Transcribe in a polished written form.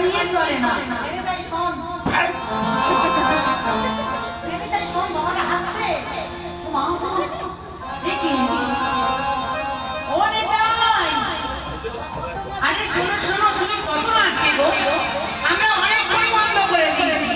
নিয়ে চলে না। আরে শোনো শোনো, তুমি কত আছে গো? আমরা অনেকক্ষণ বন্ধ করে দিয়েছি।